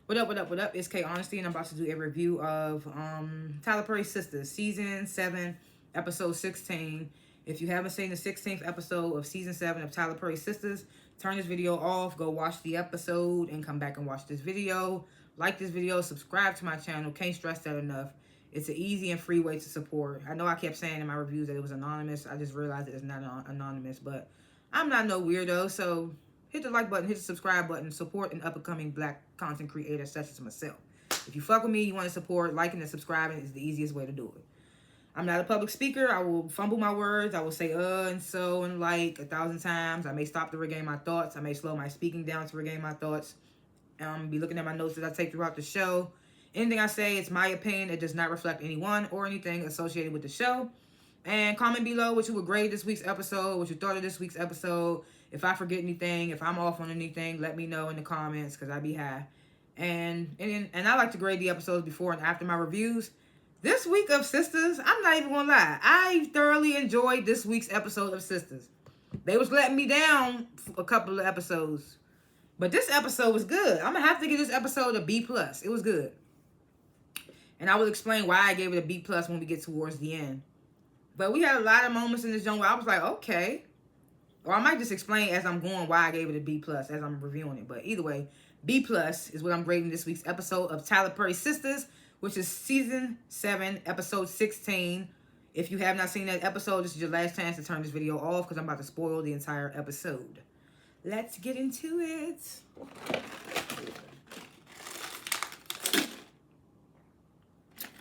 What up, what up, what up? It's K.Honesty, and I'm about to do a review of Tyler Perry's Sistas, Season 7, Episode 16. If you haven't seen the 16th episode of Season 7 of Tyler Perry's Sistas, turn this video off, go watch the episode, and come back and watch this video. Like this video, subscribe to my channel. Can't stress that enough. It's an easy and free way to support. I know I kept saying in my reviews that it was anonymous. I just realized that it's not anonymous, but I'm not no weirdo, so hit the like button, hit the subscribe button, support an up-and-coming black content creator such as myself. If you fuck with me, you want to support, liking and subscribing is the easiest way to do it. I'm not a public speaker. I will fumble my words. I will say and so and like 1,000 times. I may stop to regain my thoughts. I may slow my speaking down to regain my thoughts. Be looking at my notes that I take throughout the show. Anything I say, it's my opinion. It does not reflect anyone or anything associated with the show. And comment below what you would grade this week's episode, what you thought of this week's episode. If I forget anything, if I'm off on anything, let me know in the comments because I be high. And I like to grade the episodes before and after my reviews. This week of Sistas, I'm not even going to lie. I thoroughly enjoyed this week's episode of Sistas. They was letting me down for a couple of episodes. But this episode was good. I'm going to have to give this episode a B+. It was good. And I will explain why I gave it a B+ when we get towards the end. But we had a lot of moments in this joint where I was like, okay. Or I might just explain as I'm going why I gave it a B+ as I'm reviewing it. But either way, B+ is what I'm grading this week's episode of Tyler Perry's Sistas, which is Season 7, Episode 16. If you have not seen that episode, this is your last chance to turn this video off because I'm about to spoil the entire episode. Let's get into it.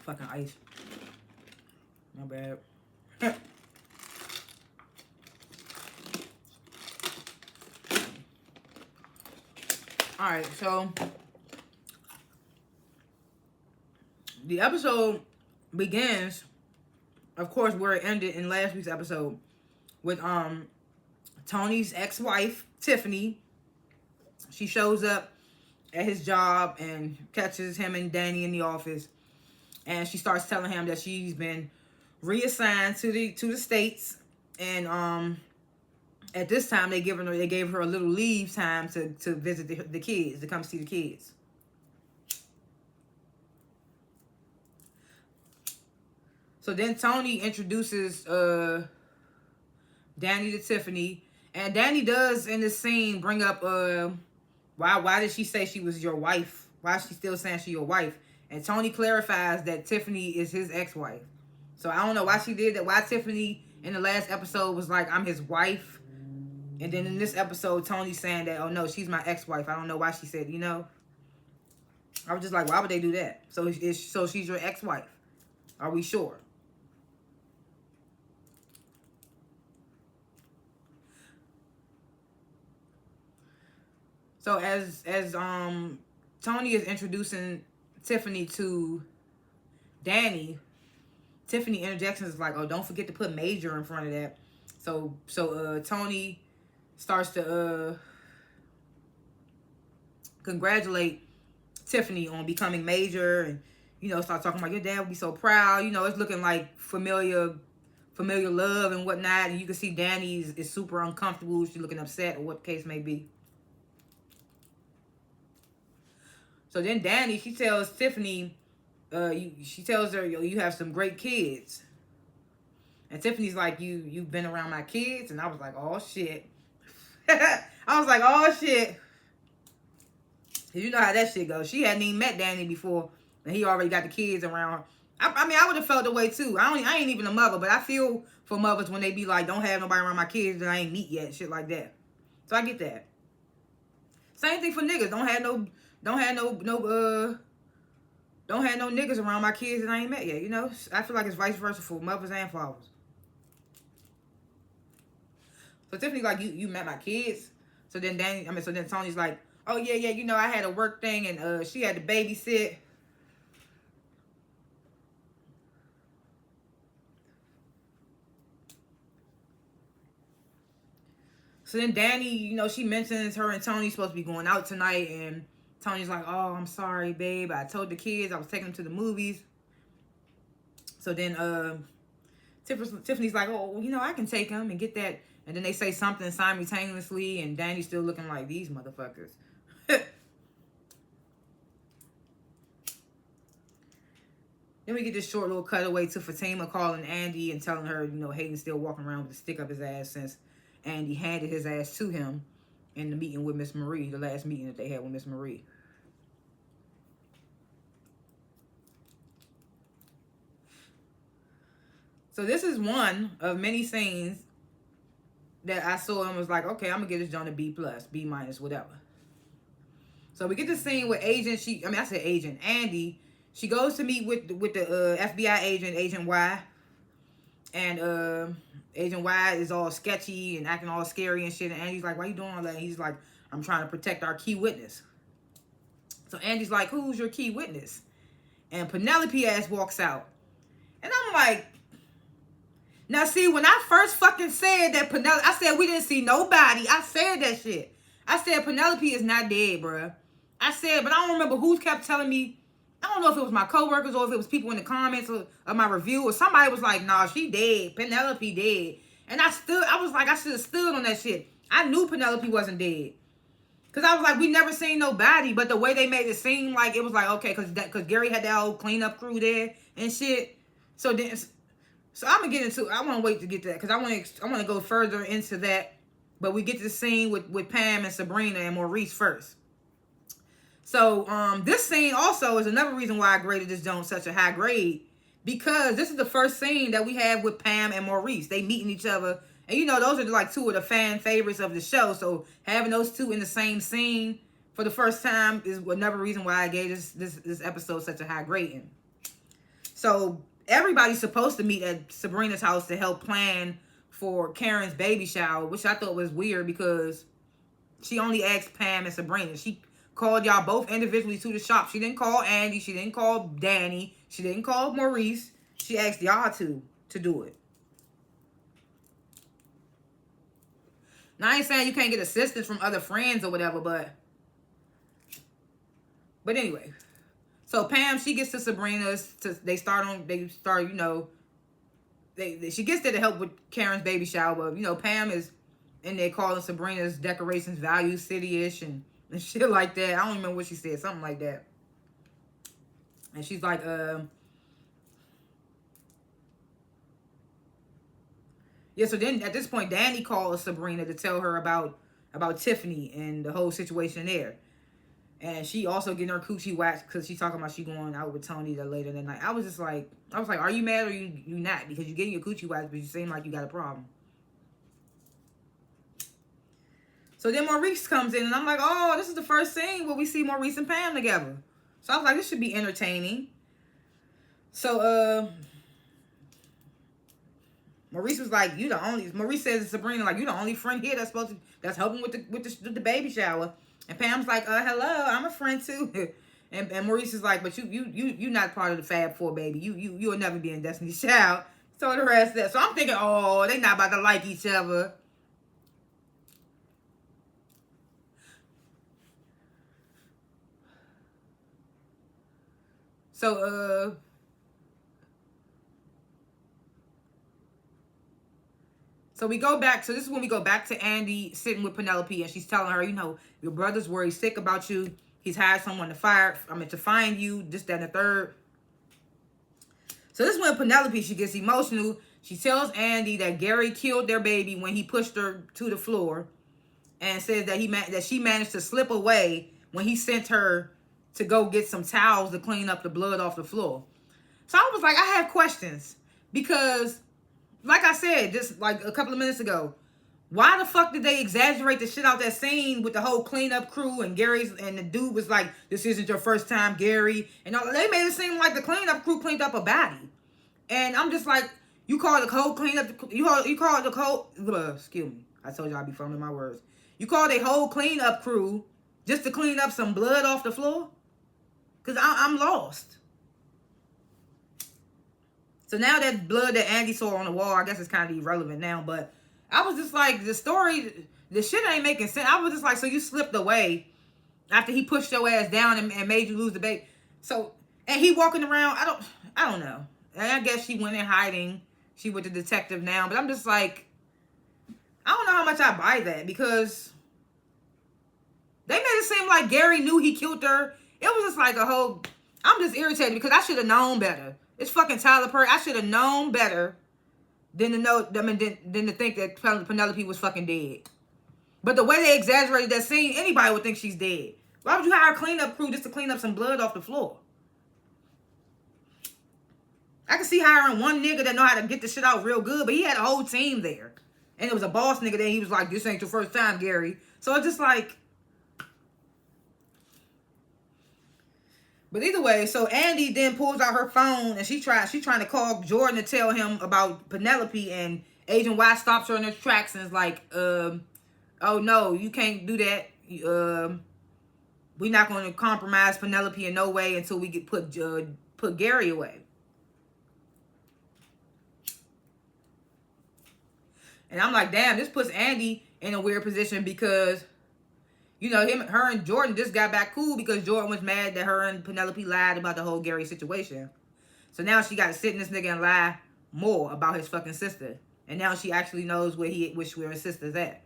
Fucking ice. My bad. Alright, so the episode begins, of course, where it ended in last week's episode with Tony's ex-wife, Tiffany. She shows up at his job and catches him and Danny in the office. And she starts telling him that she's been reassigned to the States. And at this time they gave her a little leave time to visit the kids, to come see the kids. So then Tony introduces Danny to Tiffany. And Danny does in this scene bring up why did she say she was your wife? Why is she still saying she's your wife? And Tony clarifies that Tiffany is his ex-wife. So I don't know why she did that. Why Tiffany in the last episode was like, I'm his wife. And then in this episode, Tony's saying that, oh no, she's my ex-wife. I don't know why she said, you know. I was just like, why would they do that? So she's your ex-wife. Are we sure? So as Tony is introducing Tiffany to Danny, Tiffany interjections is like, oh, don't forget to put major in front of that. So Tony starts to congratulate Tiffany on becoming major, and you know, start talking about your dad would be so proud. You know, it's looking like familiar love and whatnot. And you can see Danny is super uncomfortable. She's looking upset, or what the case may be. So then Danny, she tells Tiffany, she tells her, yo, you have some great kids. And Tiffany's like, you've been around my kids? And I was like, oh, shit. I was like, oh, shit. You know how that shit goes. She hadn't even met Danny before, and he already got the kids around her. I mean, I would have felt the way, too. I ain't even a mother, but I feel for mothers when they be like, don't have nobody around my kids that I ain't meet yet, shit like that. So I get that. Same thing for niggas. Don't have no niggas around my kids that I ain't met yet, you know? I feel like it's vice versa for mothers and fathers. So Tiffany like, you met my kids? So then Tony's like, oh yeah, you know, I had a work thing and she had to babysit. So then Danny, you know, she mentions her and Tony's supposed to be going out tonight, and Tony's like, oh, I'm sorry, babe. I told the kids I was taking them to the movies. So then Tiffany's like, oh, you know, I can take them and get that. And then they say something simultaneously, and Danny's still looking like, these motherfuckers. Then we get this short little cutaway to Fatima calling Andy and telling her, Hayden's still walking around with a stick up his ass since Andy handed his ass to him in the meeting with Miss Marie, the last meeting that they had with Miss Marie. So this is one of many scenes that I saw and was like, okay, I'm gonna give this John a B+, B-, whatever. So we get the scene with Andy. She goes to meet with the FBI agent, Agent Y. And Agent Y is all sketchy and acting all scary and shit. And Andy's like, why you doing all that? And he's like, I'm trying to protect our key witness. So Andy's like, who's your key witness? And Penelope ass walks out. And I'm like, now see, when I first fucking said that Penelope, I said we didn't see nobody. I said that shit. I said Penelope is not dead, bruh. I said, but I don't remember who kept telling me. I don't know if it was my coworkers or if it was people in the comments of my review or somebody was like, nah, she dead. Penelope dead. And I was like, I should have stood on that shit. I knew Penelope wasn't dead. Because I was like, we never seen nobody. But the way they made it seem like, it was like, okay, because Gary had that whole cleanup crew there and shit. So I'm going to get into, I want to wait to get to that because I want to go further into that. But we get to the scene with Pam and Sabrina and Maurice first. So this scene also is another reason why I graded this Jones such a high grade, because this is the first scene that we have with Pam and Maurice. They meeting each other, and those are like two of the fan favorites of the show. So having those two in the same scene for the first time is another reason why I gave this episode such a high rating. So everybody's supposed to meet at Sabrina's house to help plan for Karen's baby shower, which I thought was weird because she only asked Pam and Sabrina. She called y'all both individually to the shop. She didn't call Andy. She didn't call Danny. She didn't call Maurice. She asked y'all to do it. Now, I ain't saying you can't get assistance from other friends or whatever, but anyway. So Pam, she gets to Sabrina's. She gets there to help with Karen's baby shower. But, Pam is in there calling Sabrina's decorations value city-ish and shit like that. I don't remember what she said. Something like that. And she's like, yeah, so then at this point, Danny calls Sabrina to tell her about Tiffany and the whole situation there. And she also getting her coochie waxed because she's talking about she going out with Tony later that night. I was like, are you mad or you not? Because you're getting your coochie waxed, but you seem like you got a problem. So then Maurice comes in, and I'm like, oh, this is the first scene where we see Maurice and Pam together. So I was like, this should be entertaining. So, Maurice was like, Maurice says to Sabrina, like, you the only friend here that's helping with the baby shower. And Pam's like, hello, I'm a friend too. and Maurice is like, but you not part of the Fab Four, baby. You'll never be in Destiny's Child. So the rest of that. So I'm thinking, oh, they not about to like each other. So, we go back. So this is when we go back to Andy sitting with Penelope, and she's telling her, your brother's worried sick about you. He's hired someone to find you, this, that, and the third. So this is when Penelope, she gets emotional. She tells Andy that Gary killed their baby when he pushed her to the floor, and says that she managed to slip away when he sent her to go get some towels to clean up the blood off the floor. So I was like, I have questions. Because, like I said, just like a couple of minutes ago, why the fuck did they exaggerate the shit out that scene with the whole cleanup crew and the dude was like, this isn't your first time, Gary. And they made it seem like the cleanup crew cleaned up a body. And I'm just like, you call the whole cleanup, excuse me. I told you I'd be fumbling my words. You call the whole cleanup crew just to clean up some blood off the floor? Because I'm lost. So now that blood that Andy saw on the wall, I guess it's kind of irrelevant now. But I was just like, the shit ain't making sense. I was just like, so you slipped away after he pushed your ass down and made you lose the baby. So, and he walking around, I don't know. And I guess she went in hiding. She with the detective now. But I'm just like, I don't know how much I buy that. Because they made it seem like Gary knew he killed her. It was just like a whole, I'm just irritated because I should have known better. It's fucking Tyler Perry. I should have known better than to know, than to think that Penelope was fucking dead. But the way they exaggerated that scene, anybody would think she's dead. Why would you hire a cleanup crew just to clean up some blood off the floor? I can see hiring one nigga that know how to get the shit out real good, but he had a whole team there. And it was a boss nigga there. He was like, this ain't your first time, Gary. So it's just like... But either way, so Andy then pulls out her phone and she's trying to call Jordan to tell him about Penelope, and Agent Y stops her in her tracks and is like, oh no, you can't do that. We're not going to compromise Penelope in no way until we get put Gary away. And I'm like, damn, this puts Andy in a weird position because, you know, her and Jordan just got back cool because Jordan was mad that her and Penelope lied about the whole Gary situation. So now she got to sit in this nigga and lie more about his fucking sister. And now she actually knows where his sister's at.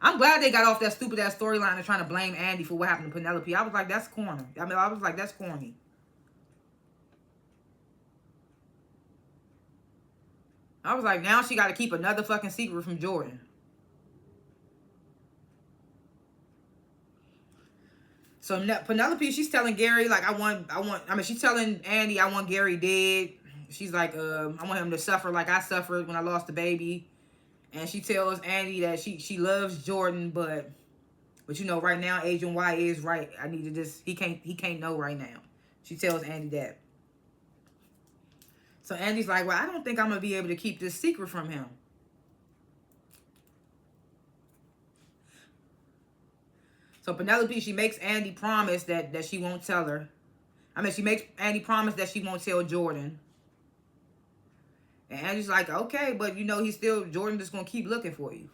I'm glad they got off that stupid ass storyline of trying to blame Andy for what happened to Penelope. I was like, that's corny. I was like, that's corny. I was like, now she got to keep another fucking secret from Jordan. So Penelope, she's telling Gary, like, she's telling Andy, I want Gary dead. She's like, I want him to suffer like I suffered when I lost the baby. And she tells Andy that she loves Jordan, but you know, right now, Agent Y is right. I need to just, he can't know right now. She tells Andy that. So Andy's like, well, I don't think I'm going to be able to keep this secret from him. So Penelope, she makes Andy promise that she won't tell her. She makes Andy promise that she won't tell Jordan. And Andy's like, okay, but you know, Jordan just going to keep looking for you.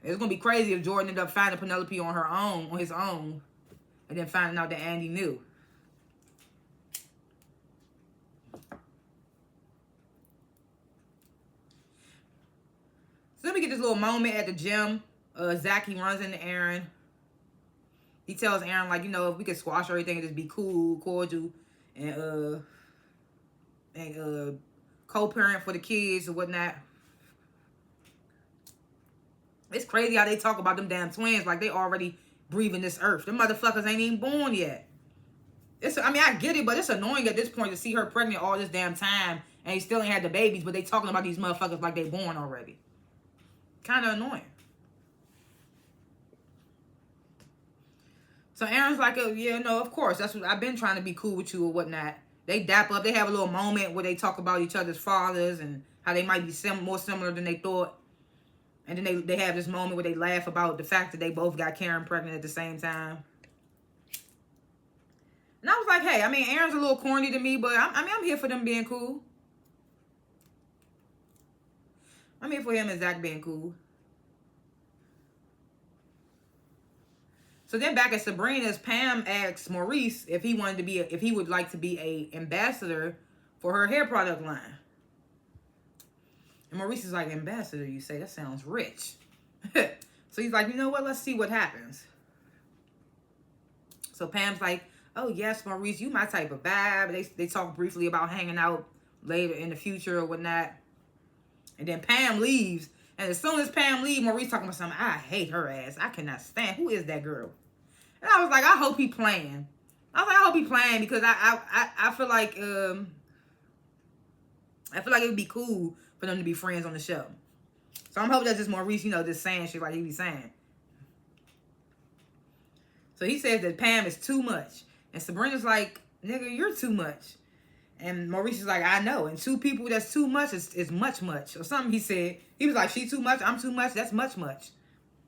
It's going to be crazy if Jordan ended up finding Penelope on his own, and then finding out that Andy knew. So then we get this little moment at the gym. Zach, he runs into Aaron. He tells Aaron, like, you know, if we could squash everything and just be cool, cordial, and co-parent for the kids or whatnot. It's crazy how they talk about them damn twins like they already breathing this earth. Them motherfuckers ain't even born yet. I get it, but it's annoying at this point to see her pregnant all this damn time and he still ain't had the babies, but they talking about these motherfuckers like they born already. Kind of annoying. So Aaron's like, oh, yeah, no, of course. That's what I've been trying to be cool with you or whatnot. They dap up. They have a little moment where they talk about each other's fathers and how they might be more similar than they thought. And then they have this moment where they laugh about the fact that they both got Karen pregnant at the same time. And I was like, hey, Aaron's a little corny to me, but I'm here for them being cool. I'm here for him and Zach being cool. So then back at Sabrina's, Pam asks Maurice if he would like to be a ambassador for her hair product line. And Maurice is like, ambassador, you say? That sounds rich. So he's like, you know what? Let's see what happens. So Pam's like, oh, yes, Maurice, you my type of vibe. They talk briefly about hanging out later in the future or whatnot. And then Pam leaves. And as soon as Pam leaves, Maurice talking about something. I hate her ass. I cannot stand. Who is that girl? And I was like, I hope he playing. I hope he playing because I feel like it would be cool for them to be friends on the show. So I'm hoping that's just Maurice, you know, just saying shit like he be saying. So he says that Pam is too much. And Sabrina's like, nigga, you're too much. And Maurice is like, I know. And two people that's too much is much. Or something he said. He was like, she too much, I'm too much, that's much.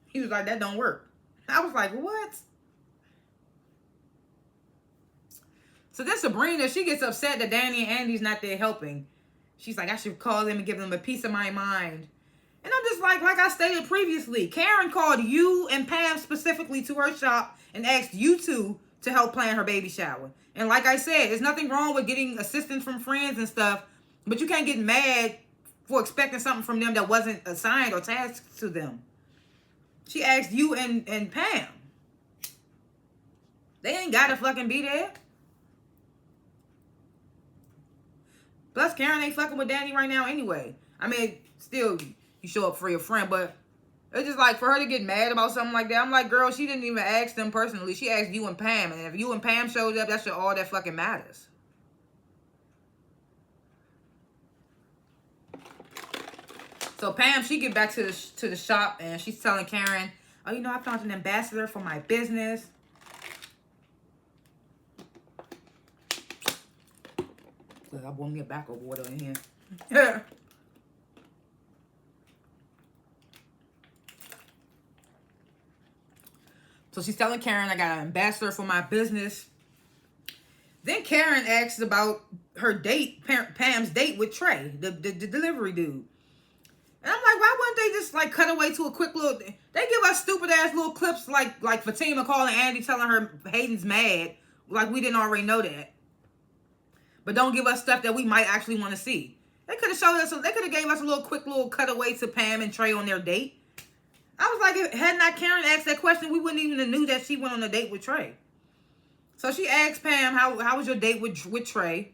He was like, that don't work. I was like, what? So then Sabrina, she gets upset that Danny and Andy's not there helping. She's like, I should call them and give them a piece of my mind. And I'm just like I stated previously, Karen called you and Pam specifically to her shop and asked you two to help plan her baby shower. And like I said, there's nothing wrong with getting assistance from friends and stuff, but you can't get mad for expecting something from them that wasn't assigned or tasked to them. She asked you and Pam. They ain't gotta fucking be there. Plus, Karen ain't fucking with Danny right now anyway. I mean, still, you show up for your friend, but it's just like for her to get mad about something like that. I'm like, girl, she didn't even ask them personally. She asked you and Pam, and if you and Pam showed up, that's all that fucking matters. So Pam, she get back to the shop, and she's telling Karen, oh, you know, I found an ambassador for my business. I want me a back of water in here. So she's telling Karen, I got an ambassador for my business. Then Karen asks about her date, Pam's date with Trey, the delivery dude. And I'm like, why wouldn't they just like cut away to a quick little... They give us stupid ass little clips like Fatima calling Andy telling her Hayden's mad. Like we didn't already know that. But don't give us stuff that we might actually want to see. They could have showed us, they could have gave us a little quick little cutaway to Pam and Trey on their date. I was like, had not Karen asked that question, we wouldn't even have knew that she went on a date with Trey. So she asked Pam, how was your date with Trey?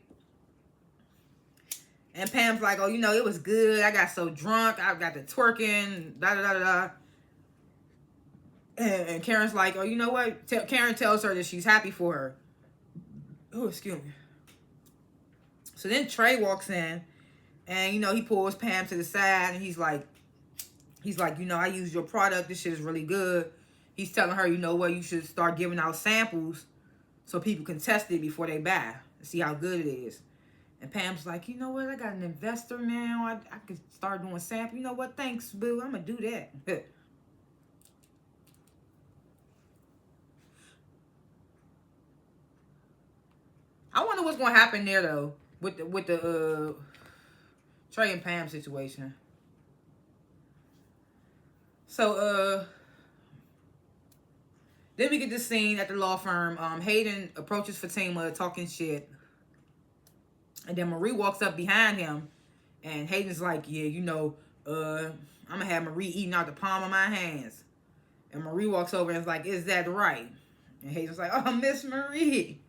And Pam's like, oh, you know, it was good. I got so drunk. I got to twerking, da-da-da-da-da. And Karen's like, oh, you know what? Karen tells her that she's happy for her. Oh, excuse me. So then Trey walks in, and, you know, he pulls Pam to the side, and he's like, you know, I use your product. This shit is really good. He's telling her, you know what? You should start giving out samples so people can test it before they buy and see how good it is. And Pam's like, you know what? I got an investor now. I could start doing samples. You know what? Thanks, boo. I'm going to do that. I wonder what's going to happen there, though, with the Trey and Pam situation. So, then we get this scene at the law firm. Hayden approaches Fatima talking shit. And then Marie walks up behind him. And Hayden's like, yeah, you know, I'm going to have Marie eating out the palm of my hands. And Marie walks over and is like, is that right? And Hayden's like, oh, Miss Marie.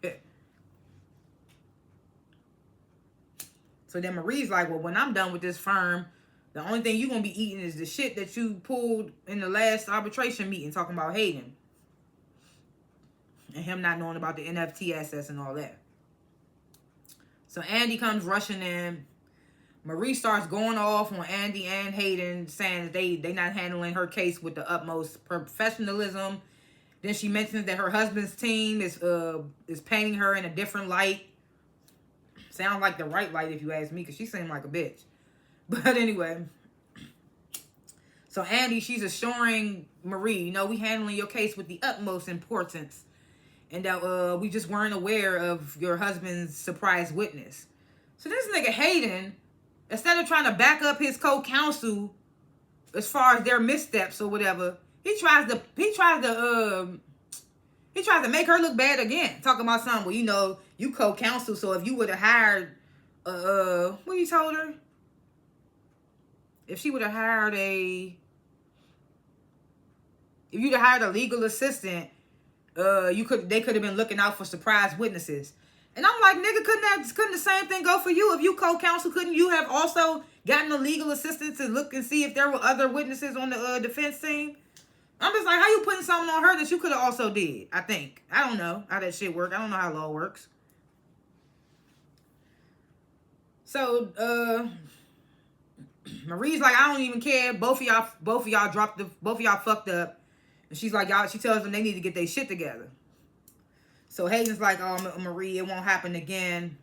So then Marie's like, well, when I'm done with this firm, the only thing you're going to be eating is the shit that you pulled in the last arbitration meeting talking about Hayden. And him not knowing about the NFT assets and all that. So Andy comes rushing in. Marie starts going off on Andy and Hayden, saying that they not handling her case with the utmost professionalism. Then she mentions that her husband's team is painting her in a different light. Sounds like the right light if you ask me, because she seemed like a bitch. But anyway. So Andy, she's assuring Marie, you know, we handling your case with the utmost importance. And that we just weren't aware of your husband's surprise witness. So this nigga Hayden, instead of trying to back up his co-counsel as far as their missteps or whatever, he tries to make her look bad again. Talking about something, well, you know, you co-counsel, so if you would have hired what you told her? If she would have hired if you'd have hired a legal assistant, they could have been looking out for surprise witnesses. And I'm like, nigga, couldn't the same thing go for you? If you co-counsel, couldn't you have also gotten a legal assistant to look and see if there were other witnesses on the defense team? I'm just like, how you putting something on her that you could have also did? I think. I don't know how that shit works. I don't know how law works. So, Marie's like, I don't even care. Both of y'all fucked up. And she's like, she tells them they need to get their shit together. So Hayden's like, oh, Marie, it won't happen again.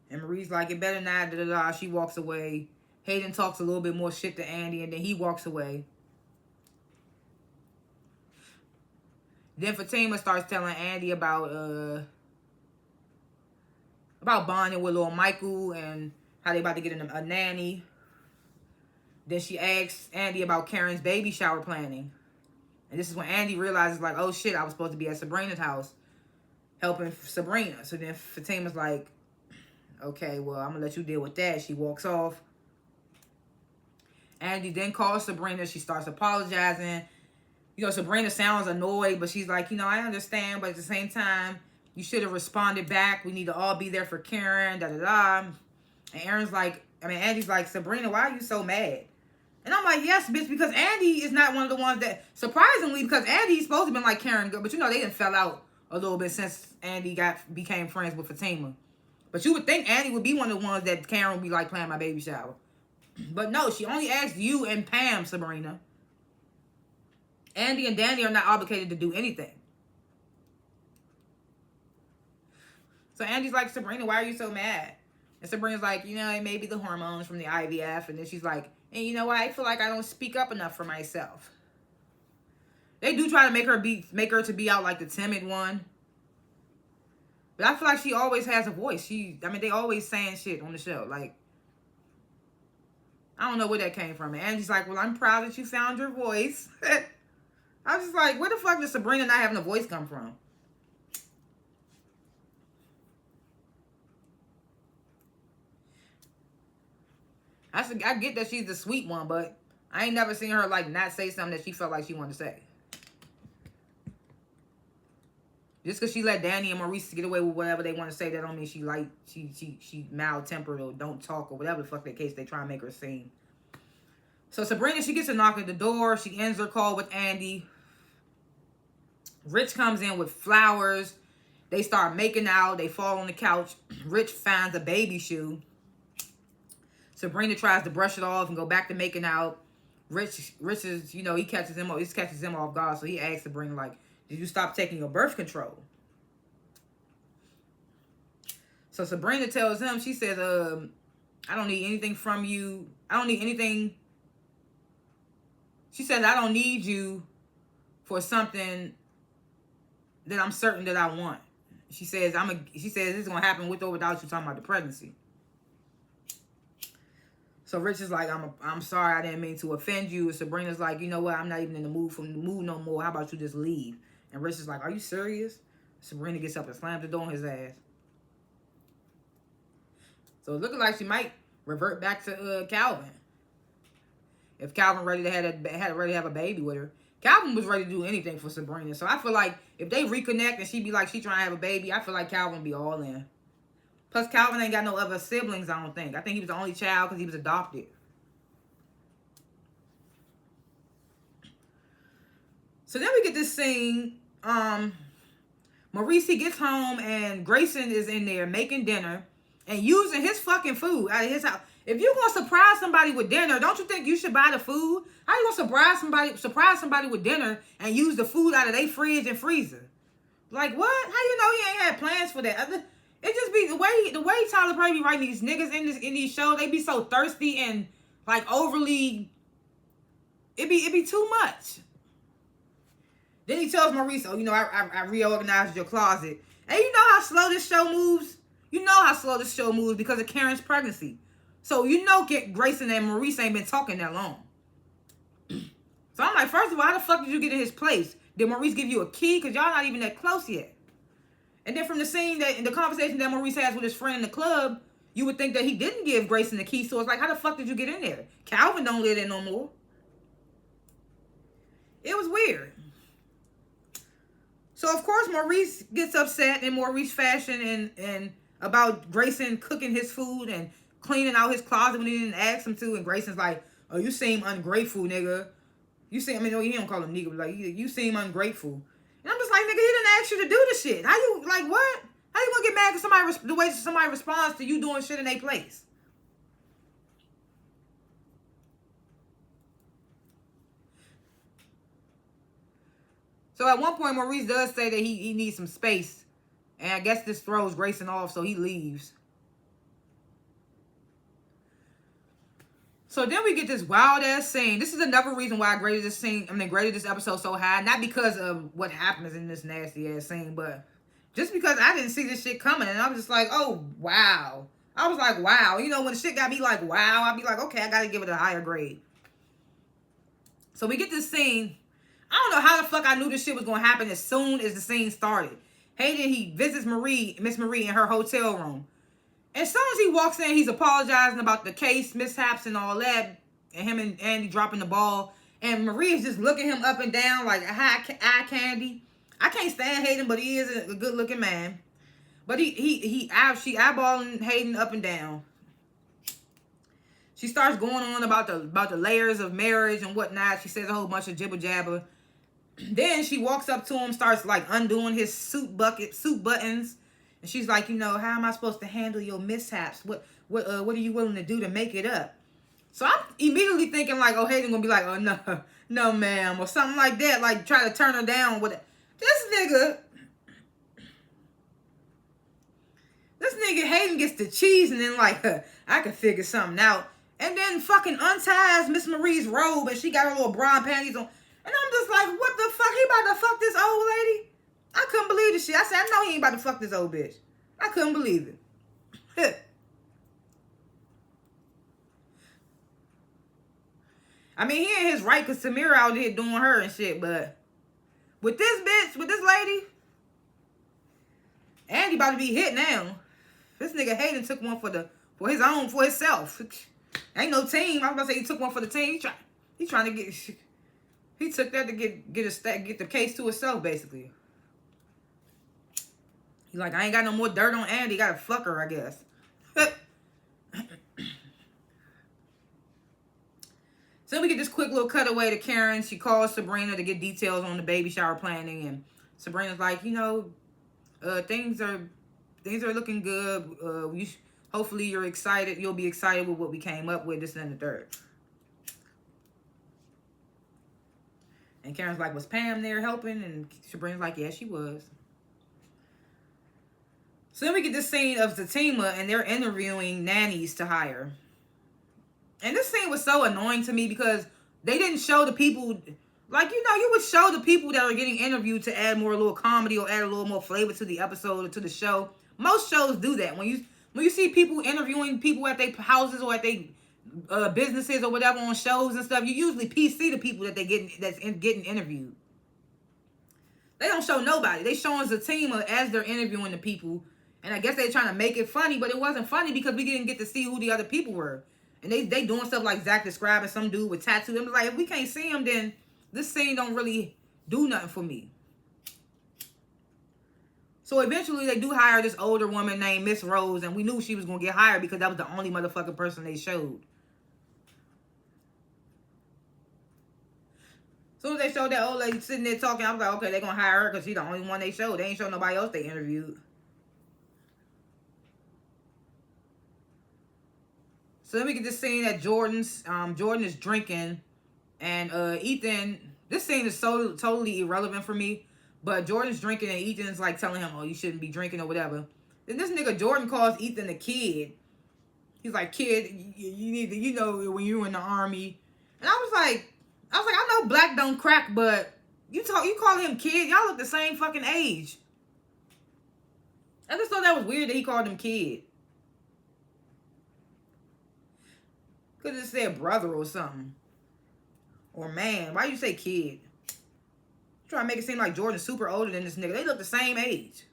And Marie's like, it better not, da-da-da. She walks away. Hayden talks a little bit more shit to Andy, and then he walks away. Then Fatima starts telling Andy about bonding with little Michael and how they about to get a nanny. Then she asks Andy about Karen's baby shower planning. And this is when Andy realizes, like, oh shit, I was supposed to be at Sabrina's house helping Sabrina. So then Fatima's like, okay, well, I'm gonna let you deal with that. She walks off. Andy then calls Sabrina. She starts apologizing. You know, Sabrina sounds annoyed, but she's like, you know, I understand, but at the same time, you should have responded back. We need to all be there for Karen, da-da-da. And Andy's like, Sabrina, why are you so mad? And I'm like, yes, bitch, because Andy is not one of the ones that, surprisingly, because Andy's supposed to be like Karen, but you know, they done fell out a little bit since Andy became friends with Fatima. But you would think Andy would be one of the ones that Karen would be like planning my baby shower. But no, she only asked you and Pam, Sabrina. Andy and Danny are not obligated to do anything. So Andy's like, Sabrina, why are you so mad? And Sabrina's like, you know, it may be the hormones from the IVF. And then she's like, and you know what? I feel like I don't speak up enough for myself. They do try to make her to be out like the timid one. But I feel like she always has a voice. They always saying shit on the show. Like, I don't know where that came from. And Andy's like, well, I'm proud that you found your voice. I was just like, where the fuck does Sabrina not having a voice come from? I get that she's the sweet one, but I ain't never seen her like not say something that she felt like she wanted to say. Just because she let Danny and Maurice get away with whatever they want to say, that don't mean she mild-tempered or don't talk or whatever the fuck the case they try to make her seem. So Sabrina, she gets a knock at the door. She ends her call with Andy. Rich comes in with flowers. They start making out. They fall on the couch. Rich finds a baby shoe. Sabrina tries to brush it off and go back to making out. Rich is, you know, he catches him off guard. So he asks Sabrina, like, did you stop taking your birth control? So Sabrina tells him, she says, I don't need anything from you. I don't need anything. She says, I don't need you for something that I'm certain that I want. She says, this is going to happen with or without you talking about the pregnancy. So Rich is like, I'm sorry, I didn't mean to offend you. And Sabrina's like, you know what? I'm not even in the mood no more. How about you just leave? And Rich is like, are you serious? Sabrina gets up and slams the door on his ass. So it's looking like she might revert back to Calvin. If Calvin ready to have a baby with her. Calvin was ready to do anything for Sabrina. So I feel like if they reconnect and she be like she trying to have a baby, I feel like Calvin be all in. Plus Calvin ain't got no other siblings, I don't think. I think he was the only child because he was adopted. So then we get this scene. Maurice, he gets home and Grayson is in there making dinner and using his fucking food out of his house. If you're going to surprise somebody with dinner, don't you think you should buy the food? How you going to surprise somebody with dinner and use the food out of their fridge and freezer? Like, what? How you know he ain't had plans for that? It just be the way Tyler Perry be writing these niggas in these shows. They be so thirsty and like overly. It be too much. Then he tells Maurice, oh, you know, I reorganized your closet. And you know how slow this show moves? You know how slow this show moves because of Karen's pregnancy. So you know Grayson and Maurice ain't been talking that long. So I'm like, first of all, how the fuck did you get in his place? Did Maurice give you a key? Because y'all not even that close yet. And then from the scene in the conversation that Maurice has with his friend in the club, you would think that he didn't give Grayson the key. So it's like, how the fuck did you get in there? Calvin don't live there no more. It was weird. So, of course, Maurice gets upset in Maurice fashion and about Grayson cooking his food and cleaning out his closet when he didn't ask him to. And Grayson's like, oh, you seem ungrateful, nigga. He don't call him nigga, but like, you seem ungrateful. And I'm just like, nigga, he didn't ask you to do the shit. How you, like, what? How you gonna get mad because the way somebody responds to you doing shit in their place? So at one point, Maurice does say that he needs some space. And I guess this throws Grayson off, so he leaves. So then we get this wild-ass scene. This is another reason why I graded this episode so high. Not because of what happens in this nasty-ass scene, but just because I didn't see this shit coming. And I was just like, oh, wow. I was like, wow. You know, when the shit got me like, wow, I'd be like, okay, I gotta give it a higher grade. So we get this scene. I don't know how the fuck I knew this shit was going to happen as soon as the scene started. Hayden, he visits Miss Marie in her hotel room. As soon as he walks in, he's apologizing about the case, mishaps, and all that. and him and Andy dropping the ball, and Marie's just looking him up and down like eye candy. I can't stand Hayden, but he is a good looking man. But she eyeballing Hayden up and down. She starts going on about the layers of marriage and whatnot. She says a whole bunch of jibber jabber. Then she walks up to him, starts like undoing his suit buttons, and she's like, you know, how am I supposed to handle your mishaps? What are you willing to do to make it up? So I'm immediately thinking like, oh, Hayden gonna be like, oh no, ma'am, or something like that, like try to turn her down with it. This nigga Hayden gets the cheese and then like, I can figure something out. And then fucking unties Miss Marie's robe and she got her little bra and panties on. And I'm just like, what the fuck? He about to fuck this old lady? I couldn't believe this shit. I said, I know he ain't about to fuck this old bitch. I couldn't believe it. I mean, he in his right because Samira out here doing her and shit, but with this bitch, with this lady, Andy about to be hit now. This nigga Hayden took one for himself. Ain't no team. I was about to say he took one for the team. He trying to get. He took that to get the case to himself, basically. He's like, I ain't got no more dirt on Andy. Got to fuck her, I guess. So we get this quick little cutaway to Karen. She calls Sabrina to get details on the baby shower planning, and Sabrina's like, you know, things are looking good. Hopefully you're excited. You'll be excited with what we came up with. This and the third. And Karen's like, was Pam there helping? And Sabrina's like, yeah, she was. So then we get this scene of Zatima, and they're interviewing nannies to hire. And this scene was so annoying to me because they didn't show the people, like, you know, you would show the people that are getting interviewed to add more a little comedy or add a little more flavor to the episode or to the show. Most shows do that. When you see people interviewing people at their houses or at their businesses or whatever on shows and stuff, you usually PC the people that getting interviewed. They don't show nobody. They showing Zatima as they're interviewing the people, and I guess they're trying to make it funny, but it wasn't funny because we didn't get to see who the other people were. And they doing stuff like Zach describing some dude with tattoos. I'm like, if we can't see him, then this scene don't really do nothing for me. So eventually they do hire this older woman named Miss Rose, and we knew she was going to get hired because that was the only motherfucking person they showed. As soon as they showed that old lady sitting there talking, I was like, okay, they're going to hire her because she's the only one they showed. They ain't show nobody else they interviewed. So then we get this scene at Jordan's. Jordan is drinking, and Ethan. This scene is so totally irrelevant for me. But Jordan's drinking, and Ethan's like telling him, "Oh, you shouldn't be drinking or whatever." Then this nigga Jordan calls Ethan a kid. He's like, "Kid, you need to, you know, when you were in the army." And I was like, I know black don't crack, but you call him kid. Y'all look the same fucking age. I just thought that was weird that he called him kid. Could have said brother or something. Or man. Why you say kid? Trying to make it seem like Jordan's super older than this nigga. They look the same age.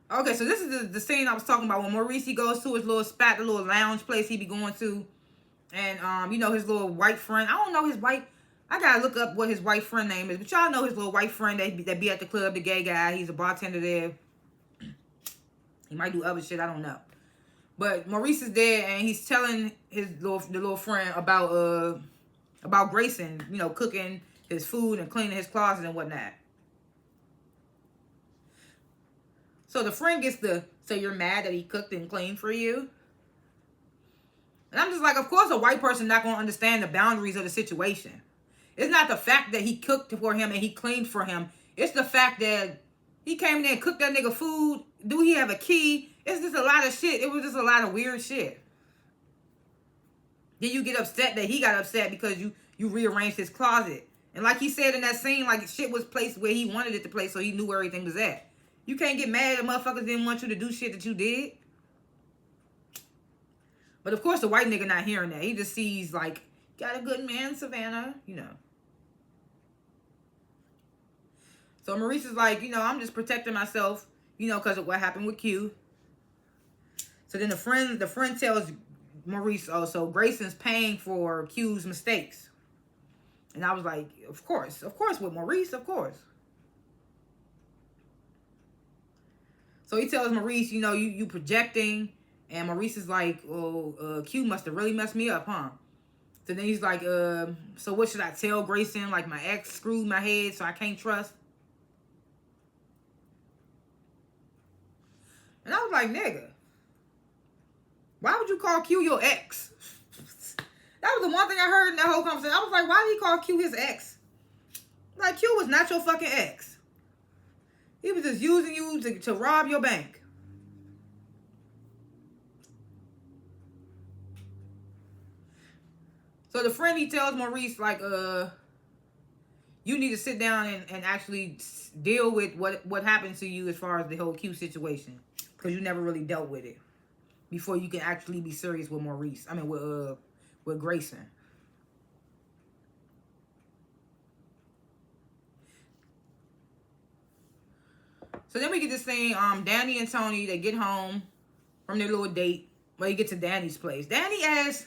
Okay, so this is the scene I was talking about when Maurice goes to his little spot, the little lounge place he be going to. And, you know, his little white friend. I don't know his white... I gotta look up what his white friend name is. But y'all know his little white friend that be at the club, the gay guy. He's a bartender there. He might do other shit, I don't know. But Maurice is there, and he's telling the little friend about Grayson, you know, cooking his food and cleaning his closet and whatnot. So the friend gets so you're mad that he cooked and cleaned for you? And I'm just like, of course a white person not going to understand the boundaries of the situation. It's not the fact that he cooked for him and he cleaned for him. It's the fact that he came in there and cooked that nigga food. Do he have a key? It's just a lot of shit. It was just a lot of weird shit. Then you get upset that he got upset because you rearranged his closet. And like he said in that scene, like shit was placed where he wanted it to place, so he knew where everything was at. You can't get mad at motherfuckers didn't want you to do shit that you did. But of course the white nigga not hearing that. He just sees like, got a good man, Savannah, you know. So Maurice is like, you know, I'm just protecting myself, you know, because of what happened with Q. So then the friend tells Maurice, oh, so Grayson's paying for Q's mistakes. And I was like, of course with Maurice, of course. So he tells Maurice, you know, you projecting. And Maurice is like, oh, Q must have really messed me up, huh? So then he's like, so what should I tell Grayson? Like, my ex screwed my head, so I can't trust. And I was like, nigga, why would you call Q your ex? That was the one thing I heard in that whole conversation. I was like, why did he call Q his ex? Like, Q was not your fucking ex. He was just using you to rob your bank. So the friend, he tells Maurice, like, you need to sit down and actually deal with what happened to you as far as the whole Q situation. Because you never really dealt with it before you can actually be serious with Maurice. I mean, with Grayson. So then we get this thing, Danny and Tony, they get home from their little date. Well, you get to Danny's place. Danny asks,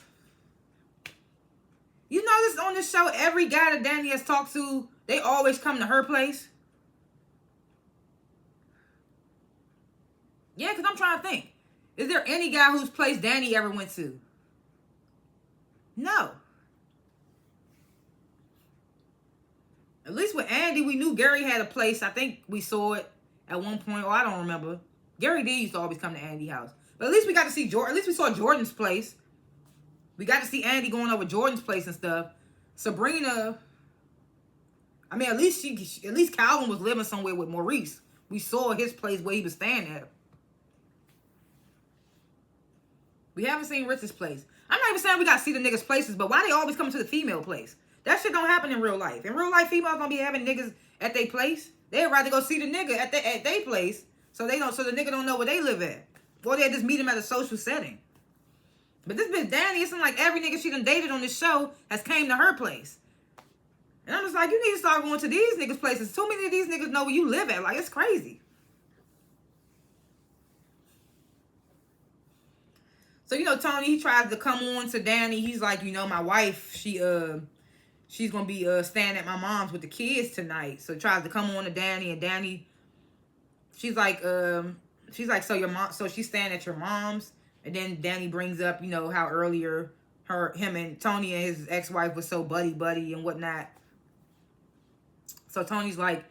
you notice on this show, every guy that Danny has talked to, they always come to her place? Yeah, because I'm trying to think. Is there any guy whose place Danny ever went to? No. At least with Andy, we knew Gary had a place. I think we saw it at one point. Oh, I don't remember. Gary D used to always come to Andy's house. But at least we got to see Jordan. At least we saw Jordan's place. We got to see Andy going over Jordan's place and stuff. Sabrina, I mean, at least Calvin was living somewhere with Maurice. We saw his place where he was staying at. We haven't seen Rich's place. I'm not even saying we got to see the niggas' places, but why they always come to the female place? That shit don't happen in real life. In real life, females don't be having niggas at their place. They'd rather go see the nigga at their place so the nigga don't know where they live at. Or they just meet him at a social setting. But this bitch Danny, it seems like every nigga she done dated on this show has came to her place. And I'm just like, you need to start going to these niggas' places. Too many of these niggas know where you live at. Like, it's crazy. So, you know, Tony, he tries to come on to Danny. He's like, you know, my wife, she's going to be staying at my mom's with the kids tonight. So he tries to come on to Danny. And Danny, she's like, so she's staying at your mom's. And then Danny brings up, you know, how earlier him and Tony and his ex-wife was so buddy and whatnot. So Tony's like,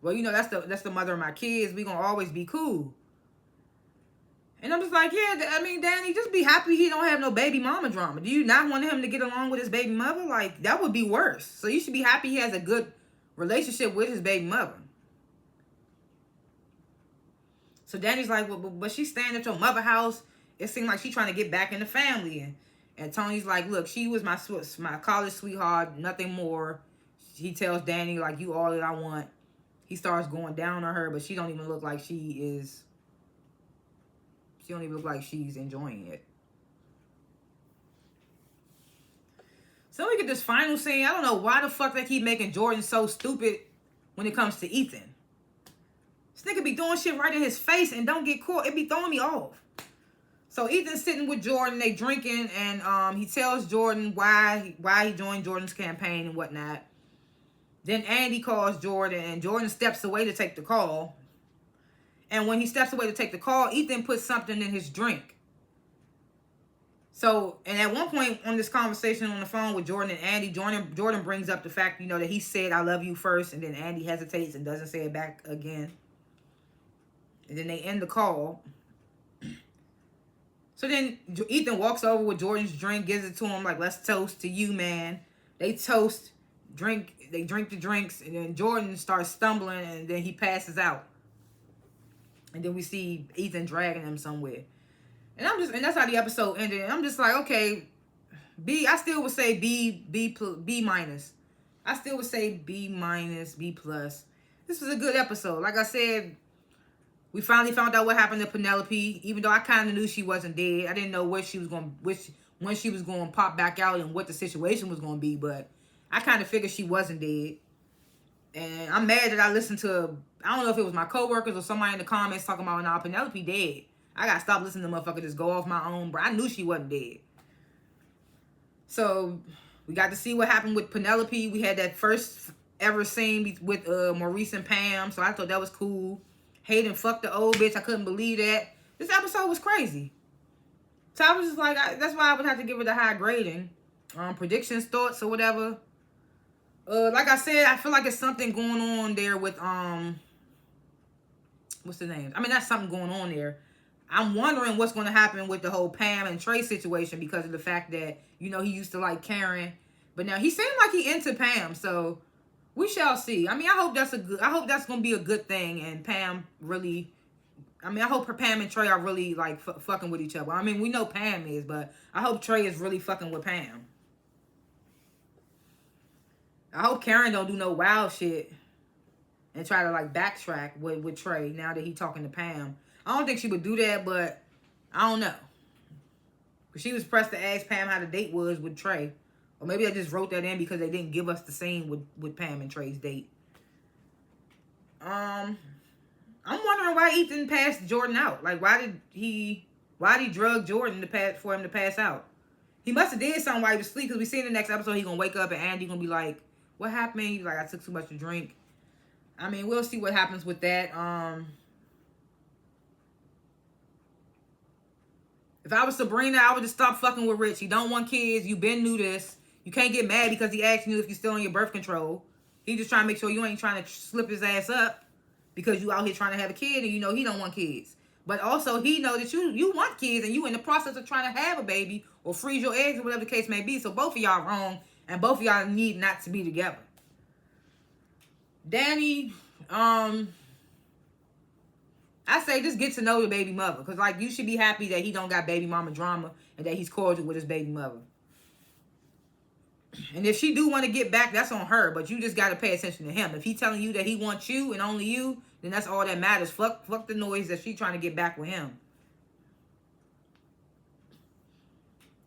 well, you know, that's the mother of my kids. We gonna always be cool. And I'm just like, yeah, I mean, Danny, just be happy he don't have no baby mama drama. Do you not want him to get along with his baby mother? Like, that would be worse. So you should be happy he has a good relationship with his baby mother. So Danny's like, well, but she's staying at your mother's house. It seemed like she's trying to get back in the family. And Tony's like, look, she was my college sweetheart, nothing more. He tells Danny, like, you all that I want. He starts going down on her, but she don't even look like she don't even look like she's enjoying it. So we get this final scene. I don't know why the fuck they keep making Jordan so stupid when it comes to Ethan. This nigga be doing shit right in his face and don't get caught. It be throwing me off. So Ethan's sitting with Jordan, they drinking, and he tells Jordan why he joined Jordan's campaign and whatnot. Then Andy calls Jordan, and Jordan steps away to take the call. And when he steps away to take the call, Ethan puts something in his drink. So, and at one point on this conversation on the phone with Jordan and Andy, Jordan brings up the fact, you know, that he said, I love you first, and then Andy hesitates and doesn't say it back again. And then they end the call. So then Ethan walks over with Jordan's drink, gives it to him, like, let's toast to you, man. They toast, they drink the drinks, and then Jordan starts stumbling, and then he passes out. And then we see Ethan dragging him somewhere. And that's how the episode ended. And I'm just like, okay, I still would say B minus. I still would say B minus, B plus. This was a good episode. Like I said, we finally found out what happened to Penelope. Even though I kind of knew she wasn't dead. I didn't know when she was going to pop back out and what the situation was going to be. But I kind of figured she wasn't dead. And I'm mad that I listened to, I don't know if it was my coworkers or somebody in the comments talking about, now Penelope dead. I gotta stop listening to motherfucker just go off my own, bro. I knew she wasn't dead. So we got to see what happened with Penelope. We had that first ever scene with Maurice and Pam. So I thought that was cool. Hayden fucked the old bitch. I couldn't believe that. This episode was crazy. So I was just like, that's why I would have to give it a high grading. Predictions, thoughts, or whatever. Like I said, I feel like it's something going on there with what's the name? I mean, that's something going on there. I'm wondering what's going to happen with the whole Pam and Trey situation because of the fact that, you know, he used to like Karen, but now he seemed like he into Pam. So we shall see. I mean, I hope that's going to be a good thing. And Pam really, I mean, I hope Pam and Trey are really like fucking with each other. I mean, we know Pam is, but I hope Trey is really fucking with Pam. I hope Karen don't do no wild shit and try to like backtrack with Trey now that he talking to Pam. I don't think she would do that, but I don't know. Because she was pressed to ask Pam how the date was with Trey. Or maybe I just wrote that in because they didn't give us the scene with Pam and Trey's date. I'm wondering why Ethan passed Jordan out. Like, why did he drug Jordan for him to pass out? He must have did something while he was asleep, because we see in the next episode he gonna wake up and Andy gonna be like, what happened? He's like, I took too much to drink. I mean, we'll see what happens with that. If I was Sabrina, I would just stop fucking with Rich. He don't want kids. You been knew this. You can't get mad because he asked you if you're still on your birth control. He just trying to make sure you ain't trying to slip his ass up because you out here trying to have a kid and you know he don't want kids. But also he know that you want kids and you in the process of trying to have a baby or freeze your eggs or whatever the case may be. So both of y'all wrong and both of y'all need not to be together. Danny, I say just get to know the baby mother. Because, like, you should be happy that he don't got baby mama drama and that he's cordial with his baby mother. And if she do want to get back, that's on her. But you just got to pay attention to him. If he telling you that he wants you and only you, then that's all that matters. Fuck the noise that she trying to get back with him.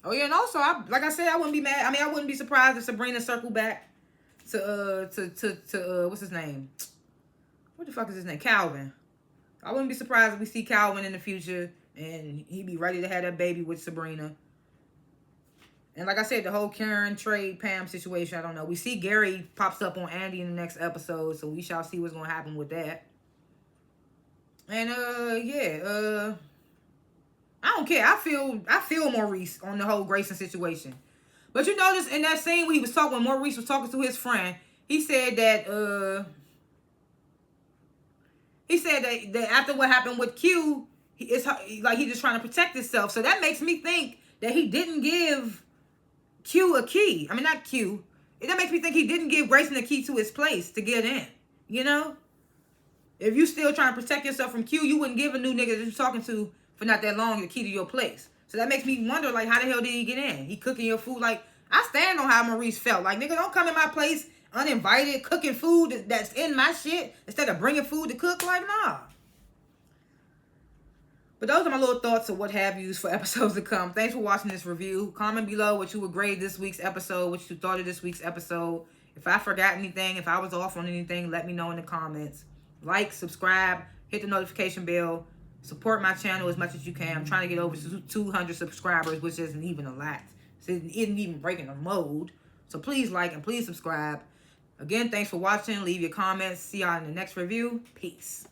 Oh, yeah, and also, like I said, I wouldn't be mad. I mean, I wouldn't be surprised if Sabrina circled back to what's his name? What the fuck is his name? Calvin. I wouldn't be surprised if we see Calvin in the future and he be ready to have that baby with Sabrina. And like I said, the whole Karen, Trey, Pam situation, I don't know. We see Gary pops up on Andy in the next episode, so we shall see what's going to happen with that. And, I don't care. I feel Maurice on the whole Grayson situation. But you notice in that scene when Maurice was talking to his friend, he said that, that after what happened with Q, it's like he's just trying to protect himself. So that makes me think that he didn't give Q a key. I mean, not Q. That makes me think he didn't give Grayson a key to his place to get in. You know? If you still trying to protect yourself from Q, you wouldn't give a new nigga that you're talking to for not that long the key to your place. So that makes me wonder, like, how the hell did he get in? He cooking your food. Like, I stand on how Maurice felt. Like, nigga, don't come in my place uninvited, cooking food that's in my shit instead of bringing food to cook. Like, nah. But those are my little thoughts of what have yous for episodes to come. Thanks for watching this review. Comment below what you would grade this week's episode, what you thought of this week's episode. If I forgot anything, if I was off on anything, let me know in the comments. Like, subscribe, hit the notification bell. Support my channel as much as you can. I'm trying to get over 200 subscribers, which isn't even a lot. It isn't even breaking a mold. So please like and please subscribe. Again, thanks for watching. Leave your comments. See y'all in the next review. Peace.